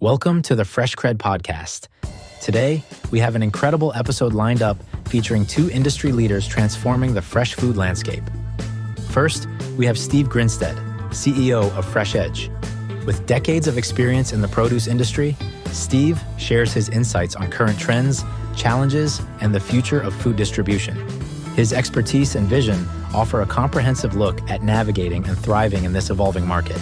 Welcome to the Fresh CrEd podcast. Today, we have an incredible episode lined up featuring two industry leaders transforming the fresh food landscape. First, we have Steve Grinstead, CEO of FreshEdge. With decades of experience in the produce industry, Steve shares his insights on current trends, challenges, and the future of food distribution. His expertise and vision offer a comprehensive look at navigating and thriving in this evolving market.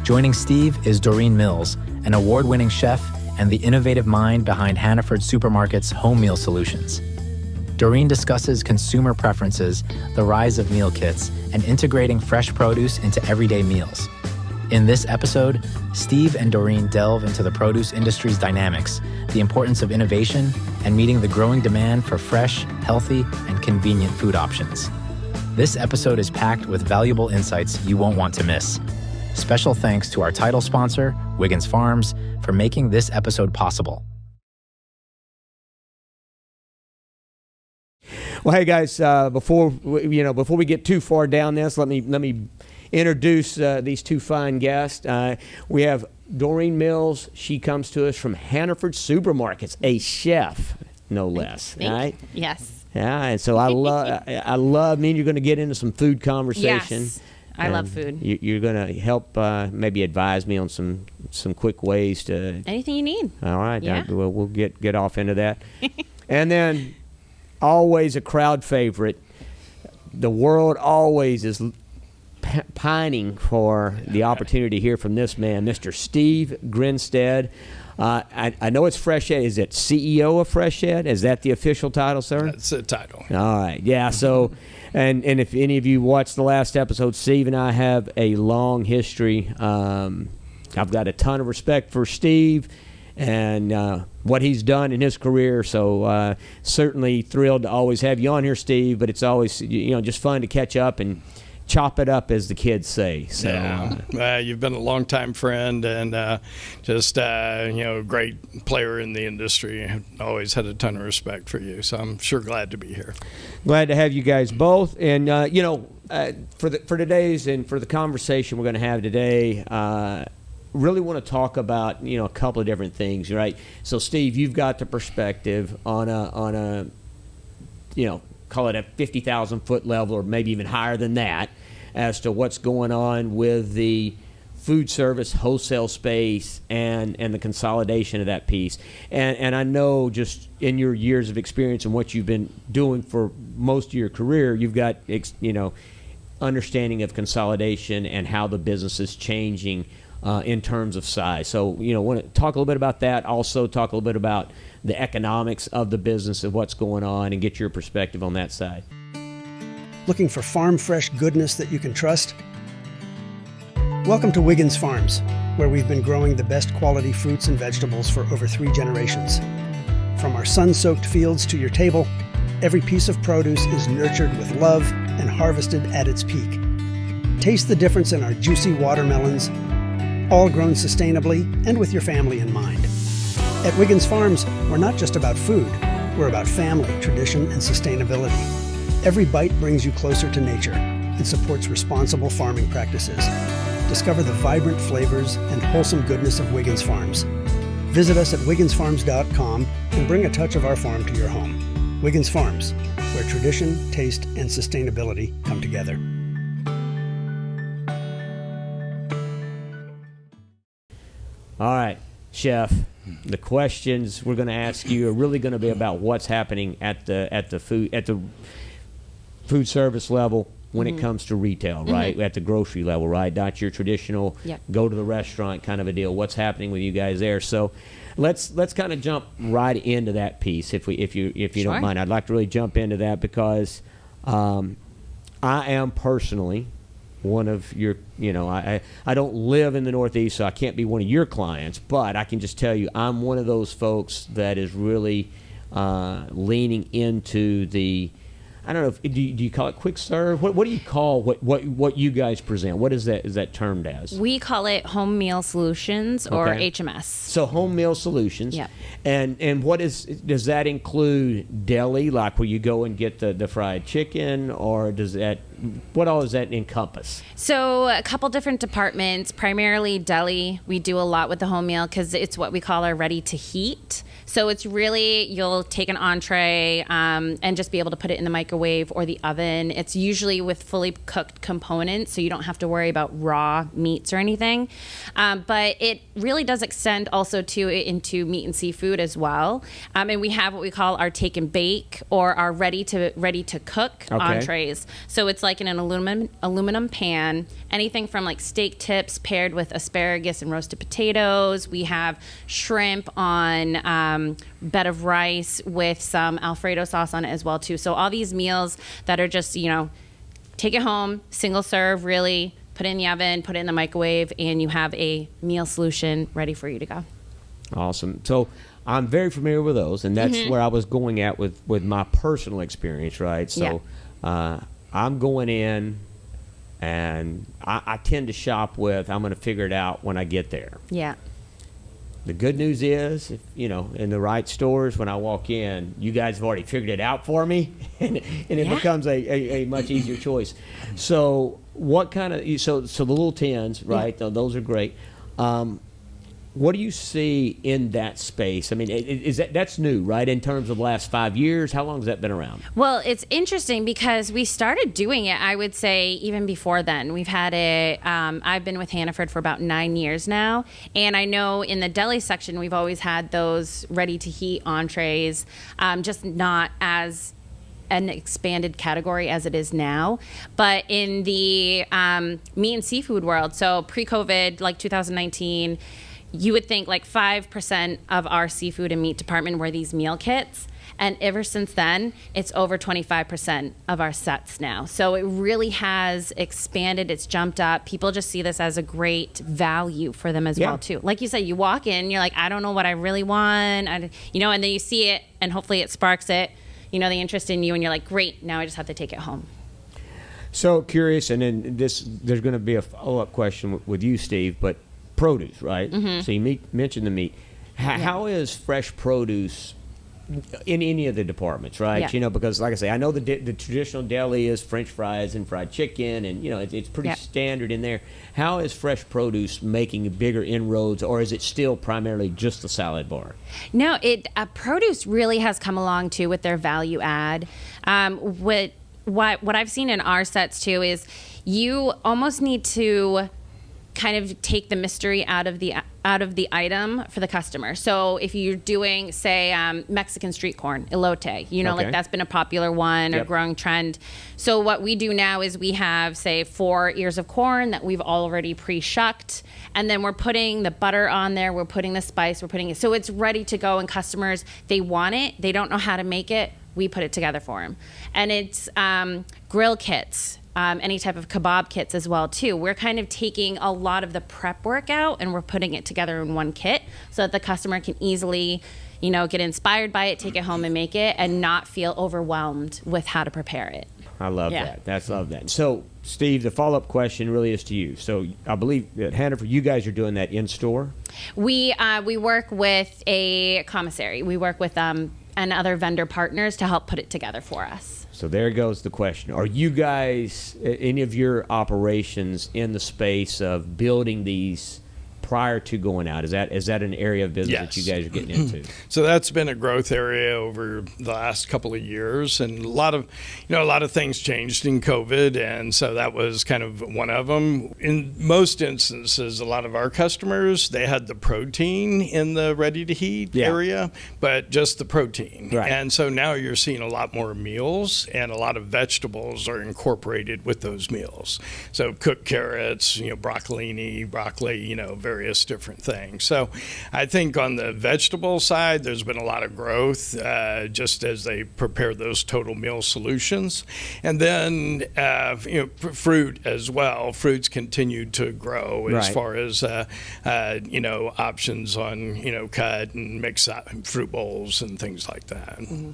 Joining Steve is Dorene Mills, an award-winning chef and the innovative mind behind Hannaford Supermarkets' home meal solutions. Dorene discusses consumer preferences, the rise of meal kits, and integrating fresh produce into everyday meals. In this episode, Steve and Dorene delve into the produce industry's dynamics, the importance of innovation, and meeting the growing demand for fresh, healthy, and convenient food options. This episode is packed with valuable insights you won't want to miss. Special thanks to our title sponsor, Wiggins Farms, for making this episode possible. Well, hey guys, before we get too far down this, let me introduce these two fine guests. We have Dorene Mills. She comes to us from Hannaford Supermarkets, a chef, no less. Right? Yes. Yeah, and so I love. You're going to get into some food conversation. Yes. I love food. You're going to help maybe advise me on some quick ways to... Anything you need. All right. Yeah. We'll get off into that. And then always a crowd favorite. The world always is pining for the opportunity to hear from this man, Mr. Steve Grinstead. I know it's FreshEdge. Is it CEO of FreshEdge? Is that the official title, sir? That's the title. All right. Yeah. So... And if any of you watched the last episode, Steve and I have a long history. I've got a ton of respect for Steve and what he's done in his career. So certainly thrilled to always have you on here, Steve. But it's always just fun to catch up and chop it up, as the kids say. So you've been a longtime friend and just a great player in the industry. I've always had a ton of respect for you, so I'm sure glad to be here. Glad to have you guys both. And for today's and for the conversation we're going to have today, really want to talk about a couple of different things, right? So Steve, you've got the perspective on a call it a 50,000 foot level or maybe even higher than that as to what's going on with the food service wholesale space and the consolidation of that piece. And I know just in your years of experience and what you've been doing for most of your career, you've got understanding of consolidation and how the business is changing in terms of size. So want to talk a little bit about that. Also talk a little bit about the economics of the business and what's going on and get your perspective on that side. Looking for farm fresh goodness that you can trust? Welcome to Wiggins Farms, where we've been growing the best quality fruits and vegetables for over 3 generations. From our sun-soaked fields to your table, every piece of produce is nurtured with love and harvested at its peak. Taste the difference in our juicy watermelons, all grown sustainably and with your family in mind. At Wiggins Farms, we're not just about food, we're about family, tradition, and sustainability. Every bite brings you closer to nature and supports responsible farming practices. Discover the vibrant flavors and wholesome goodness of Wiggins Farms. Visit us at wigginsfarms.com and bring a touch of our farm to your home. Wiggins Farms, where tradition, taste, and sustainability come together. All right, Chef. The questions we're going to ask you are really going to be about what's happening at the food service level when it comes to retail, right? At the grocery level, right? Not your traditional go to the restaurant kind of a deal. What's happening with you guys there? So let's kind of jump right into that piece if you don't mind. I'd like to really jump into that because I am personally one of your, I don't live in the Northeast, so I can't be one of your clients, but I can just tell you I'm one of those folks that is really leaning into the I don't know if do you call it quick serve? What do you call what you guys present? What is that termed as? We call it home meal solutions or Okay. HMS. So home meal solutions. Yeah. And does that include deli, like where you go and get the fried chicken, or what all does that encompass? So a couple different departments, primarily deli. We do a lot with the home meal because it's what we call our ready to heat. So it's really, you'll take an entree and just be able to put it in the microwave or the oven. It's usually with fully cooked components, so you don't have to worry about raw meats or anything. But it really does extend also into meat and seafood as well. And we have what we call our take and bake or our ready to cook entrees. So it's like in an aluminum pan, anything from like steak tips paired with asparagus and roasted potatoes. We have shrimp on bed of rice with some Alfredo sauce on it as well too. So all these meals that are just, take it home, single serve, really, put it in the oven, put it in the microwave, and you have a meal solution ready for you to go. Awesome. So I'm very familiar with those, and that's where I was going at with my personal experience, right? So I'm going in, and I tend to shop with, I'm going to figure it out when I get there. Yeah. The good news is, in the right stores, when I walk in, you guys have already figured it out for me, and it becomes a much easier choice. So what kind of, so the little tins, right? Yeah. Those are great. What do you see in that space? I mean, that's new, right? In terms of the last 5 years, how long has that been around? Well, it's interesting because we started doing it, I would say, even before then. We've had I've been with Hannaford for about 9 years now. And I know in the deli section, we've always had those ready-to-heat entrees, just not as an expanded category as it is now. But in the meat and seafood world, so pre-COVID, like 2019, you would think like 5% of our seafood and meat department were these meal kits. And ever since then, it's over 25% of our sets now. So it really has expanded. It's jumped up. People just see this as a great value for them as well, too. Like you said, you walk in, you're like, I don't know what I really want. And then you see it, and hopefully it sparks it, the interest in you. And you're like, great, now I just have to take it home. So curious, and then there's going to be a follow-up question with you, Steve, but produce, right? Mm-hmm. So you mentioned the meat. How is fresh produce in any of the departments, right? Yeah. Because like I say, I know the traditional deli is French fries and fried chicken, and it's pretty standard in there. How is fresh produce making bigger inroads, or is it still primarily just the salad bar? No, produce really has come along too with their value add. What I've seen in our sets too is you almost need to kind of take the mystery out of the item for the customer. So if you're doing, say, Mexican street corn, elote, like that's been a popular one or growing trend. So what we do now is we have, say, 4 ears of corn that we've already pre-shucked, and then we're putting the butter on there, we're putting the spice, we're putting it, so it's ready to go, and customers, they want it, they don't know how to make it, we put it together for them. And it's grill kits, any type of kebab kits as well too. We're kind of taking a lot of the prep work out and we're putting it together in one kit so that the customer can easily, get inspired by it, take it home and make it, and not feel overwhelmed with how to prepare it. I love that. Love that. So, Steve, the follow-up question really is to you. So, I believe at Hannaford, you guys are doing that in store. We work with a commissary. We work with and other vendor partners to help put it together for us. So there goes the question. Are you guys, any of your operations in the space of building these prior to going out? Is that an area of business that you guys are getting into? So that's been a growth area over the last couple of years, and a lot of things changed in COVID, and so that was kind of one of them. In most instances, a lot of our customers, they had the protein in the ready-to-heat area, but just the protein. Right. And so now you're seeing a lot more meals, and a lot of vegetables are incorporated with those meals. So cooked carrots, broccoli, various different things. So I think on the vegetable side, there's been a lot of growth just as they prepare those total meal solutions. And then, fruit as well. Fruits continued to grow as far as, options on, cut and mix fruit bowls and things like that. Mm-hmm.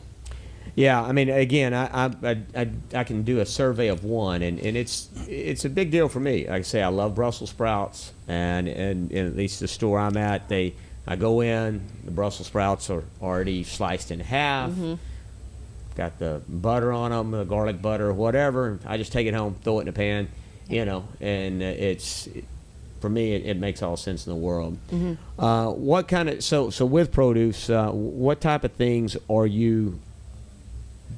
Yeah, I mean, again, I can do a survey of one, and it's a big deal for me. Like I say, I love Brussels sprouts, and at least the store I'm at, I go in, the Brussels sprouts are already sliced in half, got the butter on them, the garlic butter, whatever. I just take it home, throw it in a pan, and for me, it makes all sense in the world. What kind of so with produce, what type of things are you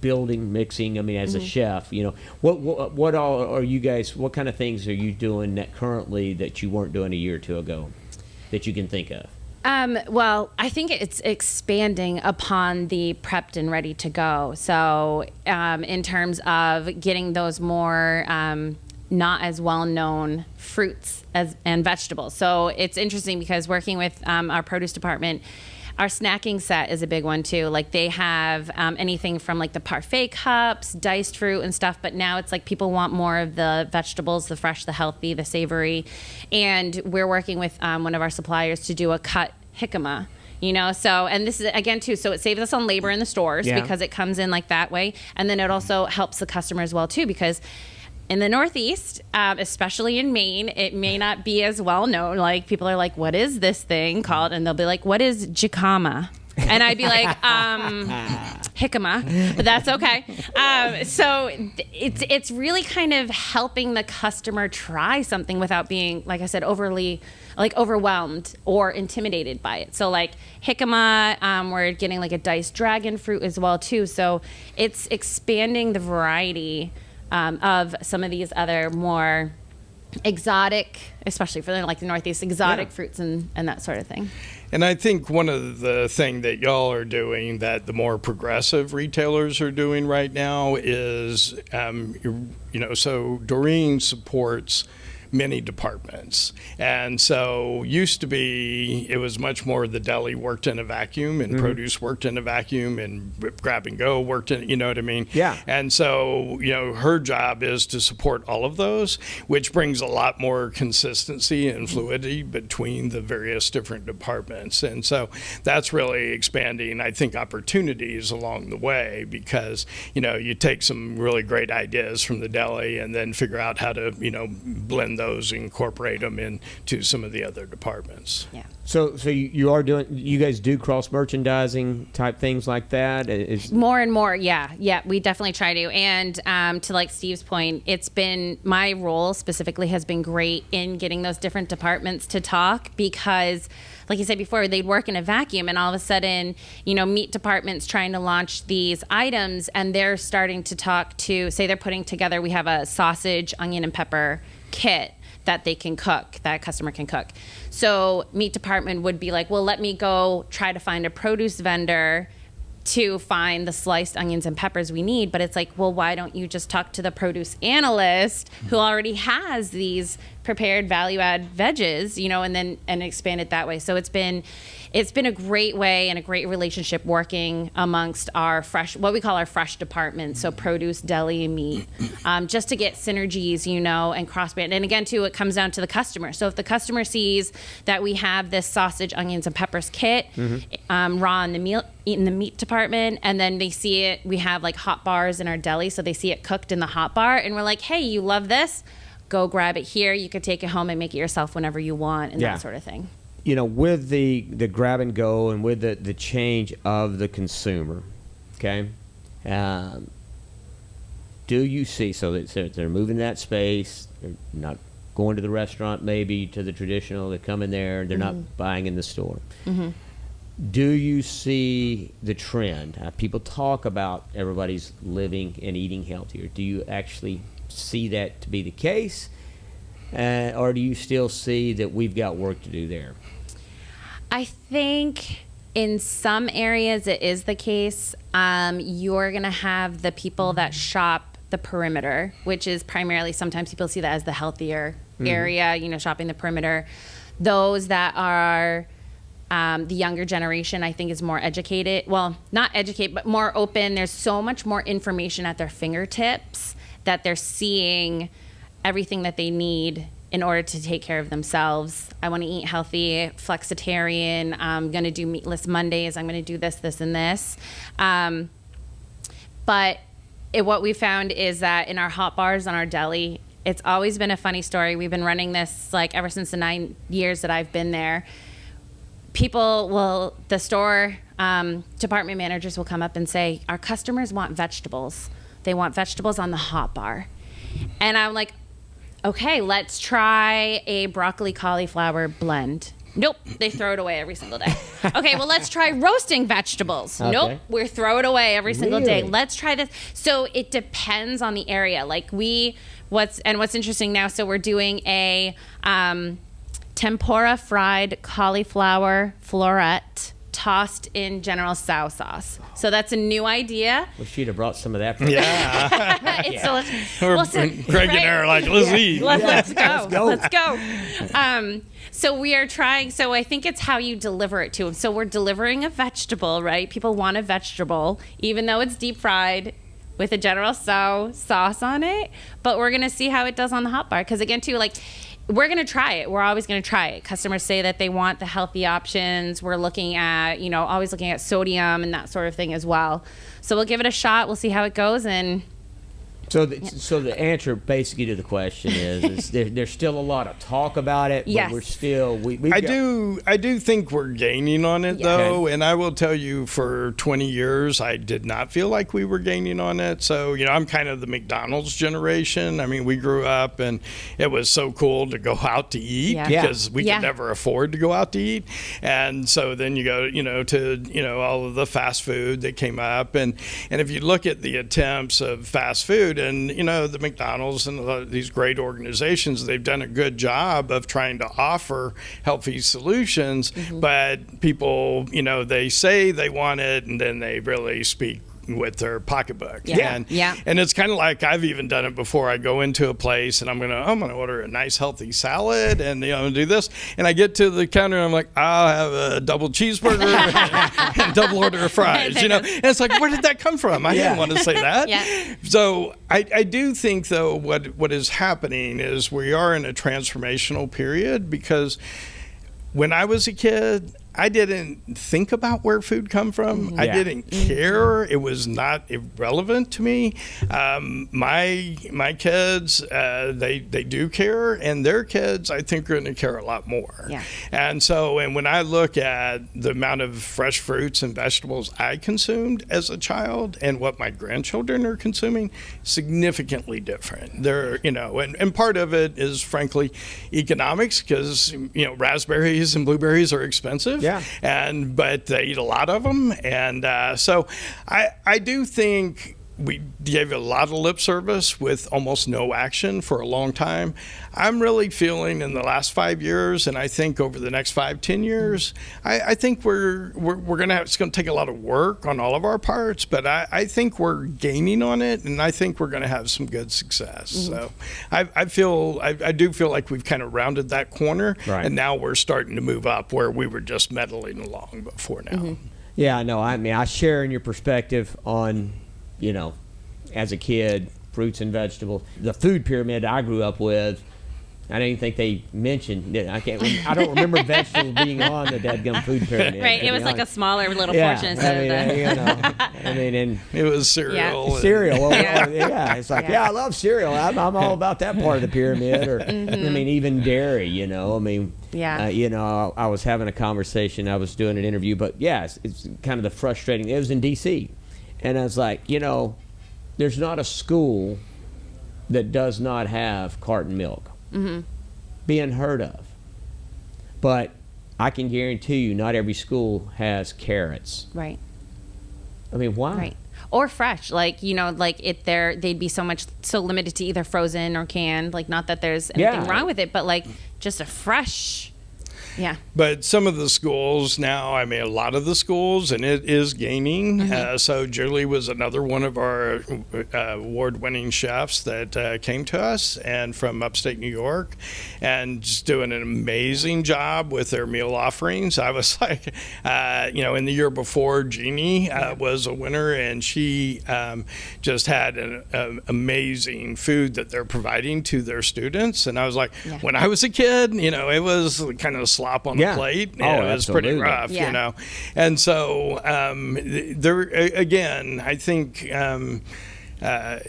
building, mixing? I mean, as a chef, what all are you guys? What kind of things are you doing currently that you weren't doing a year or two ago, that you can think of? Well, I think it's expanding upon the prepped and ready to go. So, in terms of getting those more not as well-known fruits and vegetables. So it's interesting because working with our produce department, our snacking set is a big one too. Like they have anything from like the parfait cups, diced fruit and stuff, but now it's like people want more of the vegetables, the fresh, the healthy, the savory. And we're working with one of our suppliers to do a cut jicama. So, and this is again too, so it saves us on labor in the stores because it comes in like that way. And then it also helps the customer as well too, because in the Northeast, especially in Maine, it may not be as well known. Like people are like, what is this thing called? And they'll be like, what is jicama? And I'd be like, jicama, but that's okay. So it's really kind of helping the customer try something without being, like I said, overly like overwhelmed or intimidated by it. So like jicama, we're getting like a diced dragon fruit as well too. So it's expanding the variety of some of these other more exotic, especially for like the Northeast, exotic fruits and that sort of thing. And I think one of the thing that y'all are doing that the more progressive retailers are doing right now is, so Dorene supports many departments. And so used to be, it was much more the deli worked in a vacuum and produce worked in a vacuum and grab and go worked in, you know what I mean? Yeah. And so, her job is to support all of those, which brings a lot more consistency and fluidity between the various different departments. And so that's really expanding, I think, opportunities along the way because, you take some really great ideas from the deli and then figure out how to, blend those, incorporate them into some of the other departments. Yeah. So you guys do cross merchandising type things like that? More and more, yeah, we definitely try to. And to like Steve's point, it's been my role specifically has been great in getting those different departments to talk because, like you said before, they'd work in a vacuum, and all of a sudden, meat department's trying to launch these items, and they're starting to talk to, say, they're putting together. We have a sausage, onion, and pepper kit that they can cook, that a customer can cook. So meat department would be like, well, let me go try to find a produce vendor to find the sliced onions and peppers we need. But it's like, well, why don't you just talk to the produce analyst who already has these prepared value add veggies, and expand it that way. So it's been a great way and a great relationship working amongst our what we call our fresh department. So produce, deli, and meat, just to get synergies, and crossband. And again, too, it comes down to the customer. So if the customer sees that we have this sausage, onions, and peppers kit, raw in the meat department, and then they see it, we have like hot bars in our deli, so they see it cooked in the hot bar, and we're like, hey, you love this? Go grab it here. You could take it home and make it yourself whenever you want, and that sort of thing. With the grab and go and with the change of the consumer, okay, do you see, so they're moving that space, they're not going to the restaurant, maybe to the traditional, they come in there, they're not buying in the store. Do you see the trend? People talk about everybody's living and eating healthier. Do you actually see that to be the case? Or do you still see that we've got work to do there? I think in some areas it is the case. You're going to have the people that shop the perimeter, which is primarily, sometimes people see that as the healthier area, shopping the perimeter. Those that are the younger generation, I think, is more educated. Well, not educated, but more open. There's so much more information at their fingertips that they're seeing everything that they need in order to take care of themselves. I want to eat healthy, flexitarian. I'm going to do meatless Mondays. I'm going to do this, this, and this. But what we found is that in our hot bars on our deli, it's always been a funny story. We've been running this like ever since the 9 years that I've been there. The store department managers will come up and say, our customers want vegetables. They want vegetables on the hot bar. And I'm like, okay, let's try a broccoli cauliflower blend. Nope, they throw it away every single day. Okay, well, let's try roasting vegetables. Okay. Nope, we throw it away every single day. Really? Let's try this. So it depends on the area. Like what's interesting now, so we're doing a tempura fried cauliflower floret tossed in General Tso sauce. So that's a new idea. Well, she'd have brought some of that. For Yeah. It's delicious. Craig and I are like, let's eat. Let's go. Let's go. So we are trying. So I think it's how you deliver it to them. So we're delivering a vegetable, right? People want a vegetable, even though it's deep fried with a General Tso sauce on it. But we're going to see how it does on the hot bar. Because again, too, like, we're going to try it. We're always going to try it. Customers say that they want the healthy options. We're looking at, always looking at sodium and that sort of thing as well. So we'll give it a shot. We'll see how it goes. And So the answer basically to the question is there's still a lot of talk about it, but Yes. we're still I do think we're gaining on it, Yeah. though, and I will tell you, for 20 years I did not feel like we were gaining on it. So I'm kind of the McDonald's generation. I mean, we grew up and it was so cool to go out to eat Yeah. because we Yeah. could never afford to go out to eat, and so then you go to all of the fast food that came up, and if you look at the attempts of fast food, and the McDonald's and these great organizations, they've done a good job of trying to offer healthy solutions, but people, they say they want it, and then they really speak with their pocketbook. Yeah. And, Yeah. and it's kind of like, I've even done it before. I go into a place and I'm gonna order a nice healthy salad and do this, and I get to the counter and I'm like, I'll have a double cheeseburger and double order of fries. And it's like, where did that come from? I didn't want to say that. Yeah. So I do think, though, what is happening is we are in a transformational period, because when I was a kid, I didn't think about where food come from. I didn't care. It was not irrelevant to me. My kids, they do care, and their kids, I think, are going to care a lot more. Yeah. And when I look at the amount of fresh fruits and vegetables I consumed as a child and what my grandchildren are consuming, significantly different. They're, and part of it is, frankly, economics, because, raspberries and blueberries are expensive. Yeah. But they eat a lot of them. And so I do think we gave a lot of lip service with almost no action for a long time. I'm really feeling in the last 5 years, and I think over the next 5-10 years, I think we're going to have, it's going to take a lot of work on all of our parts, but I think we're gaining on it, and I think we're going to have some good success. So I do feel like we've kind of rounded that corner, Right. and now we're starting to move up where we were just meddling along before now. Yeah, no, I mean, I share in your perspective on, as a kid, fruits and vegetables. The food pyramid I grew up with, I don't even think they mentioned it. I don't remember vegetables being on the dadgum food pyramid. right, it was like a smaller little portion instead of the. And It was cereal. and- cereal. Yeah. It's like, Yeah. I love cereal. I'm all about that part of the pyramid. Or I mean, even dairy. Yeah. I was having a conversation. I was doing an interview, but it's kind of the frustrating. It was in D.C., and I was like, there's not a school that does not have carton milk being heard of. But I can guarantee you, not every school has carrots. Right. I mean, why? Right. Or fresh, they'd be so limited to either frozen or canned. Like, not that there's anything wrong with it, but like just a fresh. Yeah. But some of the schools now, a lot of the schools, and it is gaining. So Julie was another one of our award-winning chefs that came to us, and from upstate New York, and just doing an amazing job with their meal offerings. I was like, in the year before, Jeannie was a winner, and she just had an amazing food that they're providing to their students. And I was like, when I was a kid, it was kind of slop on Yeah. the plate. Oh, It was pretty absolutely. rough, Yeah. you know. And so there again, I think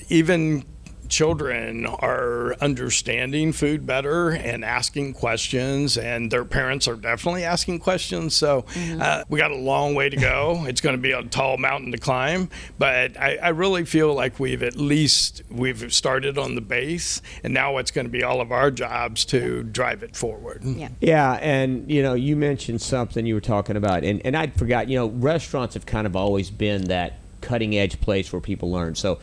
even children are understanding food better and asking questions, and their parents are definitely asking questions. So we got a long way to go. It's going to be a tall mountain to climb, but I really feel like we've started on the base, and now it's going to be all of our jobs to drive it forward. Yeah. Yeah, and you mentioned something you were talking about, and I'd forgot. Restaurants have kind of always been that cutting edge place where people learn. So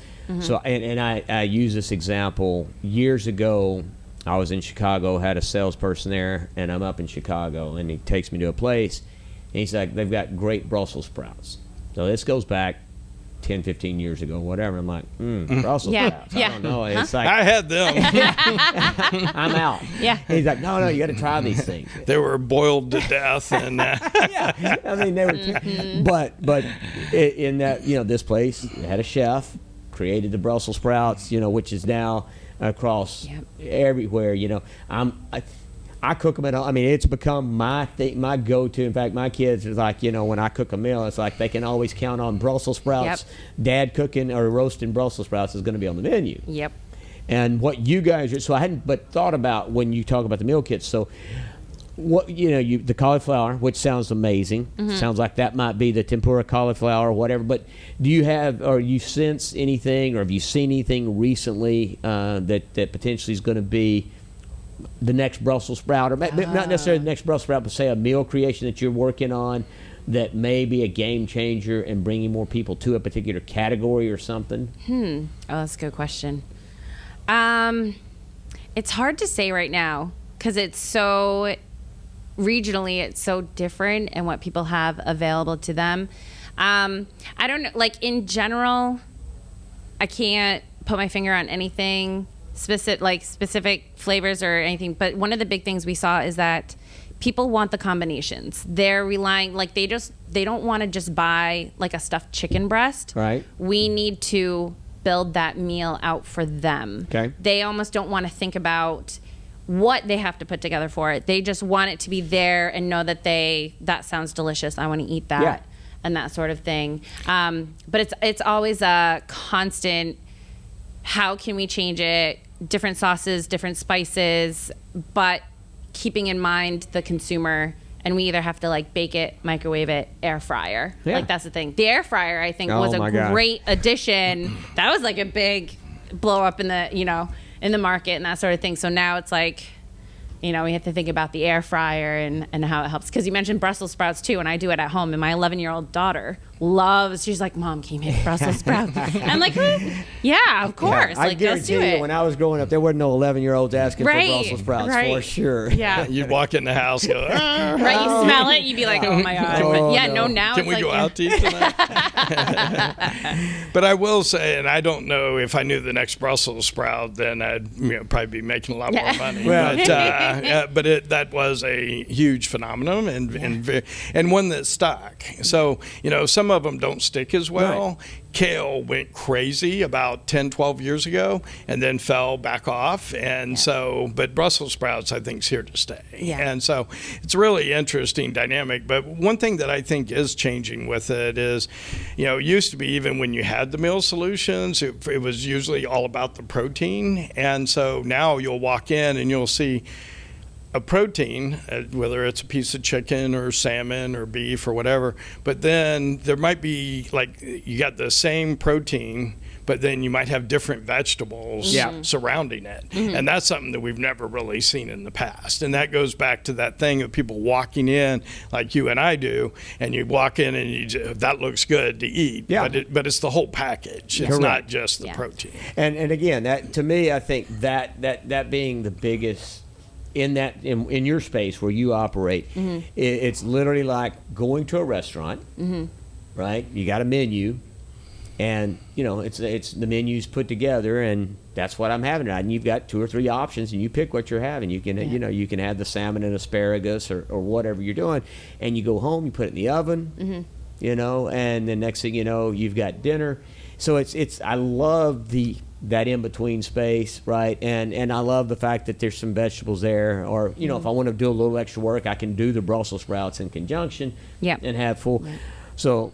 I use this example. Years ago, I was in Chicago, had a salesperson there, and I'm up in Chicago, and he takes me to a place, and he's like, they've got great Brussels sprouts. So this goes back 10, 15 years ago, whatever. I'm like, Brussels sprouts. I don't know. It's like, I had them. I'm out. Yeah. He's like, no, you got to try these things. They were boiled to death, and Yeah, I mean they were, but in that this place had a chef, created the Brussels sprouts, which is now across everywhere. I cook them at home. I mean, it's become my thing, my go-to. In fact, my kids is like, when I cook a meal, it's like they can always count on Brussels sprouts. Yep. Dad cooking or roasting Brussels sprouts is going to be on the menu. Yep. And what you guys, so I hadn't but thought about when you talk about the meal kits. So what the cauliflower, which sounds amazing, sounds like that might be the tempura cauliflower or whatever. But do you have, or you sense anything, or have you seen anything recently that potentially is going to be the next Brussels sprout, or not necessarily the next Brussels sprout, but say a meal creation that you're working on that may be a game changer and bringing more people to a particular category or something? Oh, that's a good question. It's hard to say right now because it's so regionally, it's so different and what people have available to them. I don't know, like in general, I can't put my finger on anything specific flavors or anything, but one of the big things we saw is that people want the combinations. They're relying, like they don't want to just buy like a stuffed chicken breast. Right. We need to build that meal out for them. Okay. They almost don't want to think about what they have to put together for it. They just want it to be there and know that that sounds delicious. I want to eat that. Yeah. And that sort of thing. But it's always a constant, how can we change it? Different sauces, different spices, but keeping in mind the consumer. And we either have to like bake it, microwave it, air fryer. Yeah. Like that's the thing. The air fryer, I think, Oh was a my gosh. great addition. That was like a big blow up in the, in the market and that sort of thing. So now it's like, we have to think about the air fryer and how it helps. Because you mentioned Brussels sprouts too, and I do it at home. And my 11-year-old daughter she's like, Mom, can you make Brussels sprouts? I'm like, yeah, of course. I Like, let's guarantee do you, it. when I was growing up, there weren't no 11-year-olds asking Right, for Brussels sprouts right. for sure. Yeah. you'd walk in the house, go, "Ah, Right, you smell it, you'd be like, oh my God. Oh, But yeah, no. now can it's we like, go out to eat tonight?" But I will say, and I don't know if I knew the next Brussels sprout, then I'd probably be making a lot more money. Well- But that was a huge phenomenon and one that stuck. So, some of them don't stick as well. Right. Kale went crazy about 10, 12 years ago and then fell back off. And but Brussels sprouts, I think, is here to stay. Yeah. And so it's a really interesting dynamic. But one thing that I think is changing with it is, it used to be even when you had the meal solutions, it was usually all about the protein. And so now you'll walk in and you'll see a protein, whether it's a piece of chicken or salmon or beef or whatever, but then there might be like you got the same protein, but then you might have different vegetables surrounding it. And that's something that we've never really seen in the past. And that goes back to that thing of people walking in like you and I do, and you walk in and that looks good to eat, but it's the whole package. It's Correct. not just the protein. And again, that to me, I think that being the biggest in your space where you operate, it's literally like going to a restaurant, right? You got a menu, and it's the menu's put together, and that's what I'm having tonight. And you've got 2 or 3 options, and you pick what you're having. You can you can have the salmon and asparagus or whatever you're doing, and you go home, you put it in the oven, and the next thing you know, you've got dinner. So it's I love the that in-between space, right? And I love the fact that there's some vegetables there. Or, if I want to do a little extra work, I can do the Brussels sprouts in conjunction and have full. Yep. So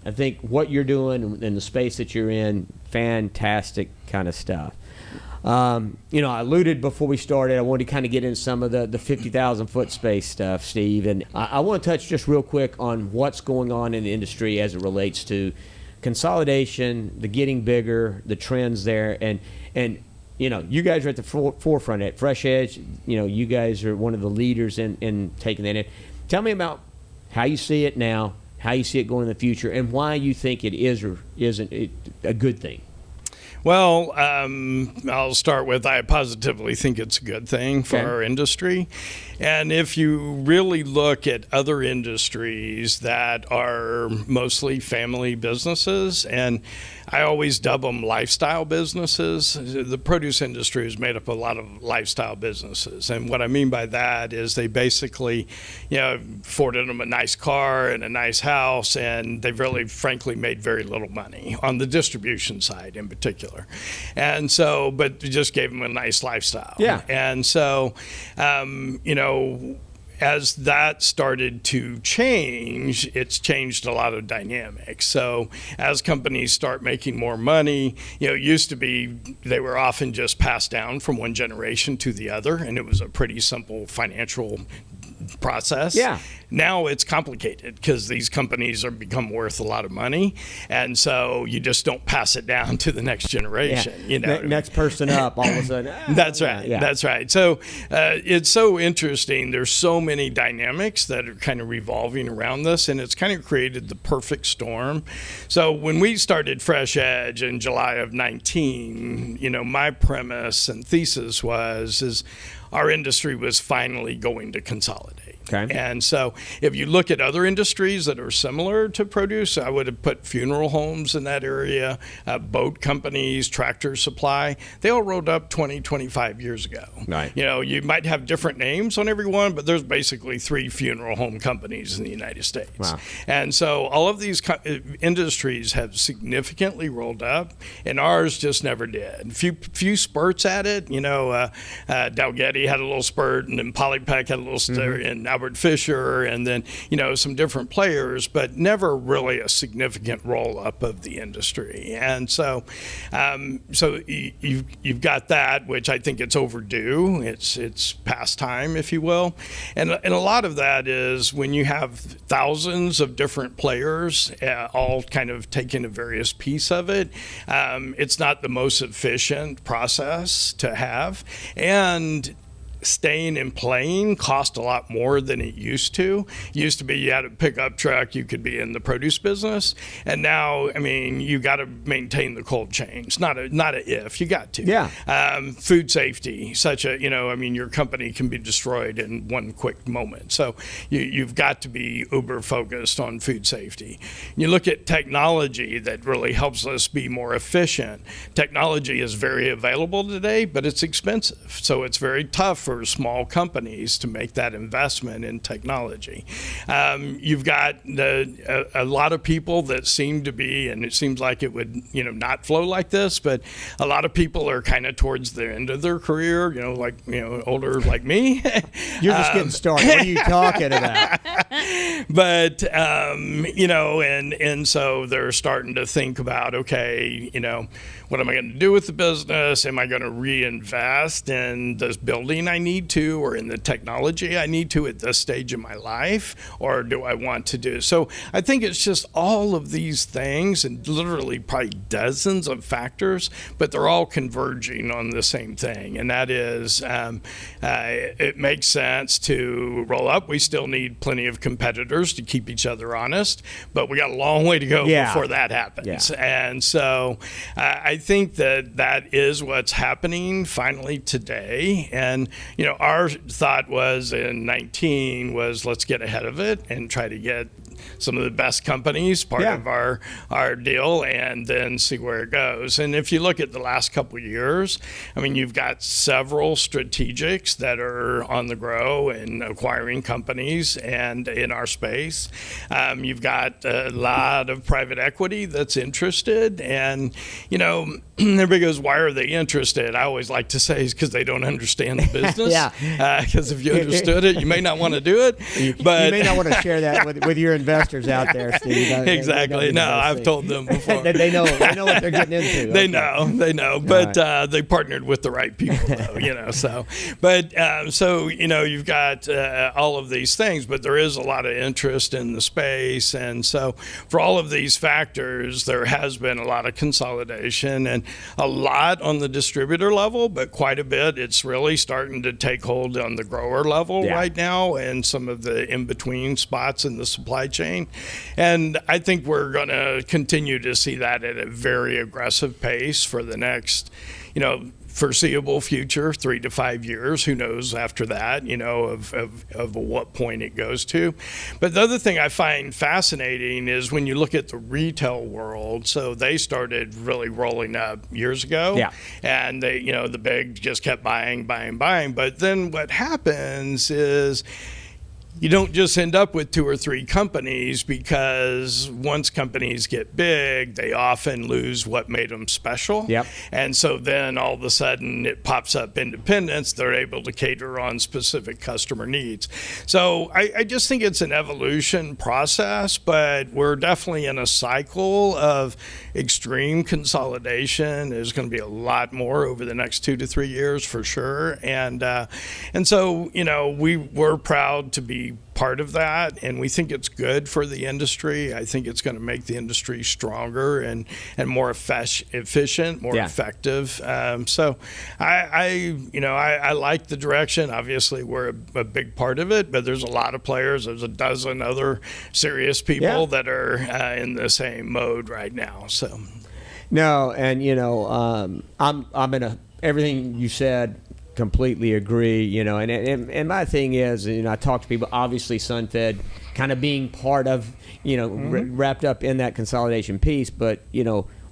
I think what you're doing and the space that you're in, fantastic kind of stuff. I alluded before we started, I wanted to kind of get into some of the 50,000-foot space stuff, Steve. And I want to touch just real quick on what's going on in the industry as it relates to consolidation, the getting bigger, the trends there. And you guys are at the forefront at FreshEdge. You guys are one of the leaders in taking that in. Tell me about how you see it now, how you see it going in the future, and why you think it is or isn't a good thing. Well, I'll start with I positively think it's a good thing for our industry. And if you really look at other industries that are mostly family businesses, and I always dub them lifestyle businesses, the produce industry is made up of a lot of lifestyle businesses. And what I mean by that is they basically, afforded them a nice car and a nice house, and they've really, frankly, made very little money on the distribution side in particular. And so, but just gave them a nice lifestyle. Yeah. And so, as that started to change, it's changed a lot of dynamics. So as companies start making more money, it used to be they were often just passed down from one generation to the other, and it was a pretty simple financial process. Yeah. Now it's complicated because these companies are become worth a lot of money, and so you just don't pass it down to the next generation. Next person up, all of a sudden. That's right. Yeah. That's right. So it's so interesting. There's so many dynamics that are kind of revolving around this, and it's kind of created the perfect storm. So when we started FreshEdge in July of 19, my premise and thesis is our industry was finally going to consolidate. Okay. And so if you look at other industries that are similar to produce, I would have put funeral homes in that area, boat companies, tractor supply. They all rolled up 20, 25 years ago. Right. You might have different names on every one, but there's basically 3 funeral home companies in the United States. Wow. And so all of these industries have significantly rolled up, and ours just never did. Few spurts at it. Dalgety had a little spurt, and then Polypec had a little spurt, and Albert Fisher, and then some different players, but never really a significant roll up of the industry. And so, you've got that, which I think it's overdue. It's past time, if you will, and a lot of that is when you have thousands of different players, all kind of taking a various piece of it. It's not the most efficient process to have, and staying and playing cost a lot more than it used to. Used to be you had a pickup truck, you could be in the produce business, and now, you got to maintain the cold chain. It's not a if, you got to. Yeah. Food safety, your company can be destroyed in one quick moment. So you've got to be uber focused on food safety. You look at technology that really helps us be more efficient. Technology is very available today, but it's expensive. So it's very tough for small companies to make that investment in technology. You've got a lot of people that seem to be, and it seems like it would, not flow like this, but a lot of people are kind of towards the end of their career, older like me. You're just getting started. What are you talking about? But, and so they're starting to think about, okay, what am I going to do with the business? Am I going to reinvest in this building I need to, or in the technology I need to at this stage of my life, or do I want to do? So I think it's just all of these things, and literally probably dozens of factors, but they're all converging on the same thing, and that is it makes sense to roll up. We still need plenty of competitors to keep each other honest, but we got a long way to go before that happens. Yeah. And so I think that is what's happening finally today. And our thought was in 19 was let's get ahead of it and try to get some of the best companies part of our deal, and then see where it goes. And if you look at the last couple of years, I mean, you've got several strategics that are on the grow and acquiring companies and in our space. You've got a lot of private equity that's interested, and everybody goes, why are they interested? I always like to say it's because they don't understand the business. Because if you understood it, you may not want to do it. But you may not want to share that with your investors out there, Steve. Exactly. No, I've told them before. they know what they're getting into. They know. But they partnered with the right people, though, so. But you've got all of these things, but there is a lot of interest in the space. And so for all of these factors, there has been a lot of consolidation and a lot on the distributor level, but quite a bit. It's really starting to take hold on the grower level right now and some of the in-between spots in the supply chain. And I think we're going to continue to see that at a very aggressive pace for the next, foreseeable future, 3 to 5 years. Who knows after that, of what point it goes to. But the other thing I find fascinating is when you look at the retail world, so they started really rolling up years ago. Yeah. And they, the big just kept buying. But then what happens is, you don't just end up with 2 or 3 companies, because once companies get big, they often lose what made them special. Yep. And so then all of a sudden it pops up independents. They're able to cater on specific customer needs. So I just think it's an evolution process, but we're definitely in a cycle of extreme consolidation. There's going to be a lot more over the next 2 to 3 years for sure. And so, we're proud to be part of that, and we think it's good for the industry. I think it's going to make the industry stronger and more efficient, more effective. So I like the direction. Obviously, we're a big part of it, but there's a lot of players. There's a dozen other serious people that are in the same mode right now. So, no, and I'm in everything you said. Completely agree, and my thing is, I talk to people, obviously Sunfed kind of being part of, wrapped up in that consolidation piece. But,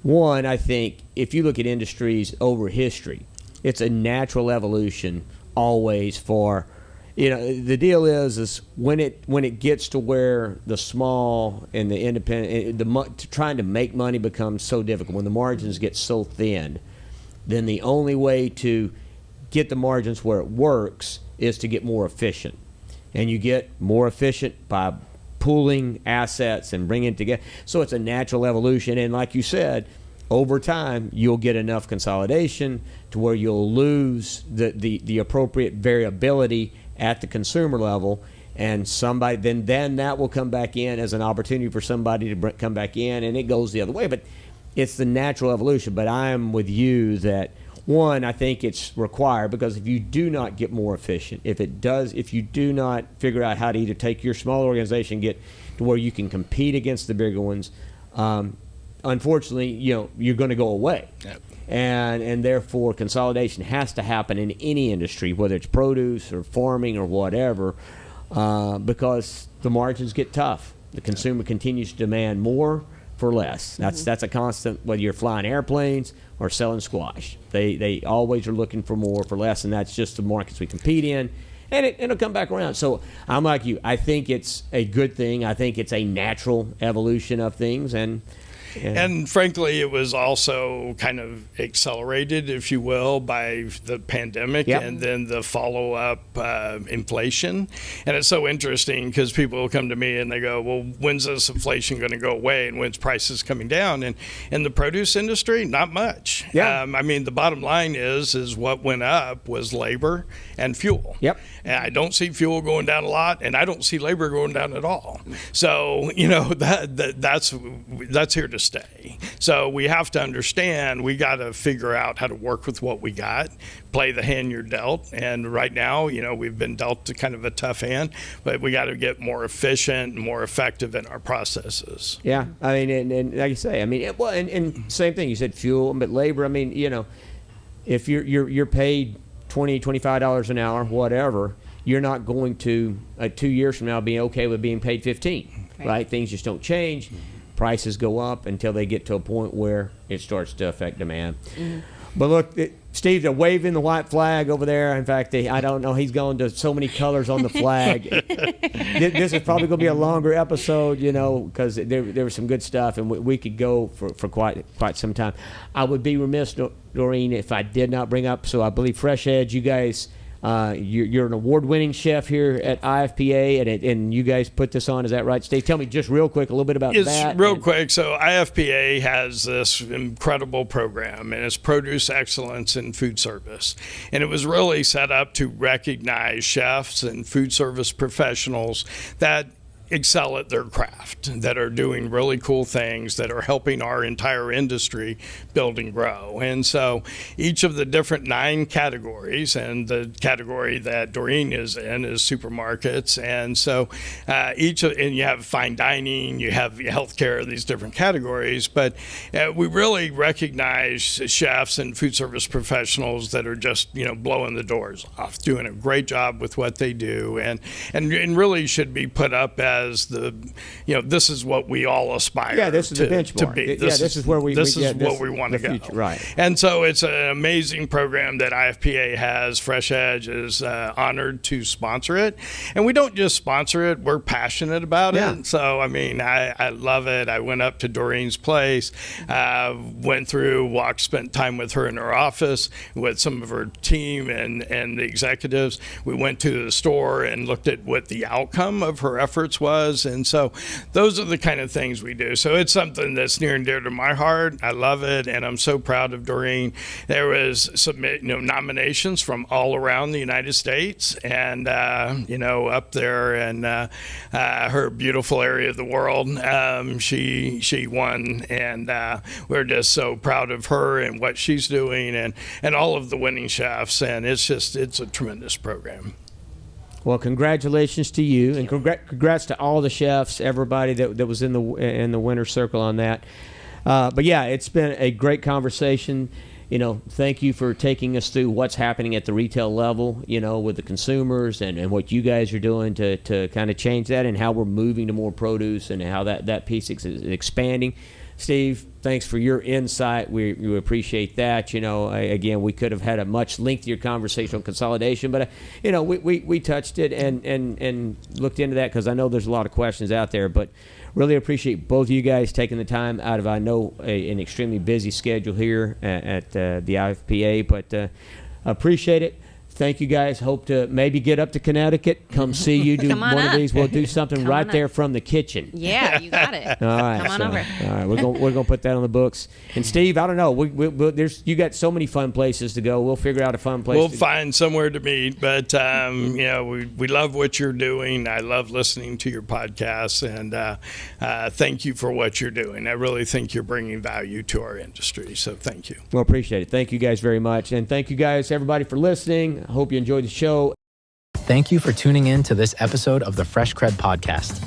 one, I think if you look at industries over history, it's a natural evolution always for, the deal is when it gets to where the small and the independent, trying to make money becomes so difficult, when the margins get so thin, then the only way to get the margins where it works is to get more efficient. And you get more efficient by pooling assets and bringing it together. So it's a natural evolution. And like you said, over time, you'll get enough consolidation to where you'll lose the appropriate variability at the consumer level. And somebody then that will come back in as an opportunity for somebody to come back in, and it goes the other way. But it's the natural evolution. But I am with you that, one, I think it's required, because if you do not get more efficient, if you do not figure out how to either take your small organization, get to where you can compete against the bigger ones, unfortunately, you're going to go away. Yep. And therefore consolidation has to happen in any industry, whether it's produce or farming or whatever, because the margins get tough. The consumer continues to demand more for less. That's a constant, whether you're flying airplanes or selling squash. They always are looking for more for less, and that's just the markets we compete in, and it'll come back around. So I'm like you. I think it's a good thing. I think it's a natural evolution of things, and And frankly, it was also kind of accelerated, if you will, by the pandemic and then the follow-up inflation. And it's so interesting because people will come to me and they go, well, when's this inflation going to go away and when's prices coming down? And in the produce industry, not much. I mean, the bottom line is what went up was labor and fuel. And I don't see fuel going down a lot, and I don't see labor going down at all. So, you know, that's here to stay. So we have to understand we got to figure out how to work with what we got, play the hand you're dealt. And right now, you know, we've been dealt kind of a tough hand, but we got to get more efficient and more effective in our processes. I mean, and like you say, I mean, and same thing. You said fuel, but labor. I mean, you know, if you're paid $20, $25 an hour, whatever, you're not going to 2 years from now be okay with being paid $15, right? Things just don't change. Prices go up until they get to a point where it starts to affect demand. But look, Steve, they're waving the white flag over there. In fact, I don't know. He's going to so many colors on the flag. This is probably going to be a longer episode, because there was some good stuff, and we could go for quite some time. I would be remiss, Dorene, if I did not bring up. So I believe FreshEdge, you guys. You're an award-winning chef here at IFPA, and you guys put this on. Is that right, Steve? Tell me just real quick a little bit about that. Real quick. So IFPA has this incredible program, and it's Produce Excellence in Food Service. And it was really set up to recognize chefs and food service professionals that excel at their craft, that are doing really cool things, that are helping our entire industry build and grow. And so each of the different 9 categories, and the category that Dorene is in is supermarkets. And so and you have fine dining, you have healthcare, these different categories. But we really recognize chefs and food service professionals that are just, blowing the doors off, doing a great job with what they do, and really should be put up as this is what we all aspire. Yeah, this is the benchmark. To be. This is where we want to go. Future, right. And so it's an amazing program that IFPA has. FreshEdge is honored to sponsor it, and we don't just sponsor it; we're passionate about it. So I love it. I went up to Dorene's place, spent time with her in her office with some of her team and the executives. We went to the store and looked at what the outcome of her efforts was. And so those are the kind of things we do. So it's something that's near and dear to my heart. I love it, and I'm so proud of Dorene. There was some nominations from all around the United States, and up there in her beautiful area of the world, she won, and we're just so proud of her and what she's doing, and all of the winning chefs, and it's a tremendous program. Well, congratulations to you, and congrats to all the chefs, everybody that was in the winner's circle on that. But yeah, it's been a great conversation. Thank you for taking us through what's happening at the retail level, with the consumers, and what you guys are doing to kind of change that, and how we're moving to more produce, and how that piece is expanding. Steve, thanks for your insight. We appreciate that. Again, we could have had a much lengthier conversation on consolidation, but we touched it and looked into that, because I know there's a lot of questions out there. But really appreciate both of you guys taking the time out of, I know, an extremely busy schedule here at the IFPA, but appreciate it. Thank you, guys. Hope to maybe get up to Connecticut, come see you, do one of these. We'll do something right there from the kitchen. Yeah, you got it. All right, come on over. All right, we're gonna put that on the books. And Steve, I don't know, you got so many fun places to go. We'll figure out a fun place. We'll find somewhere to meet. But we love what you're doing. I love listening to your podcasts, and thank you for what you're doing. I really think you're bringing value to our industry. So thank you. Well, appreciate it. Thank you guys very much, and thank you guys, everybody, for listening. I hope you enjoyed the show. Thank you for tuning in to this episode of the Fresh CrEd podcast.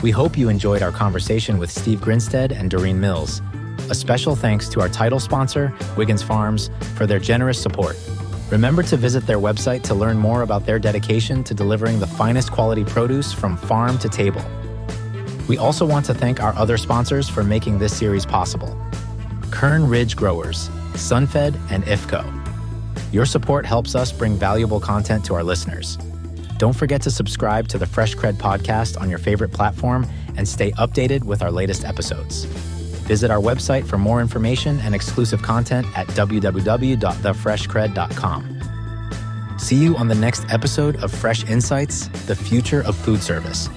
We hope you enjoyed our conversation with Steve Grinstead and Dorene Mills. A special thanks to our title sponsor, Wiggins Farms, for their generous support. Remember to visit their website to learn more about their dedication to delivering the finest quality produce from farm to table. We also want to thank our other sponsors for making this series possible: Kern Ridge Growers, Sunfed, and IFCO. Your support helps us bring valuable content to our listeners. Don't forget to subscribe to the Fresh CrEd podcast on your favorite platform and stay updated with our latest episodes. Visit our website for more information and exclusive content at www.thefreshcred.com. See you on the next episode of Fresh Insights, the future of food service.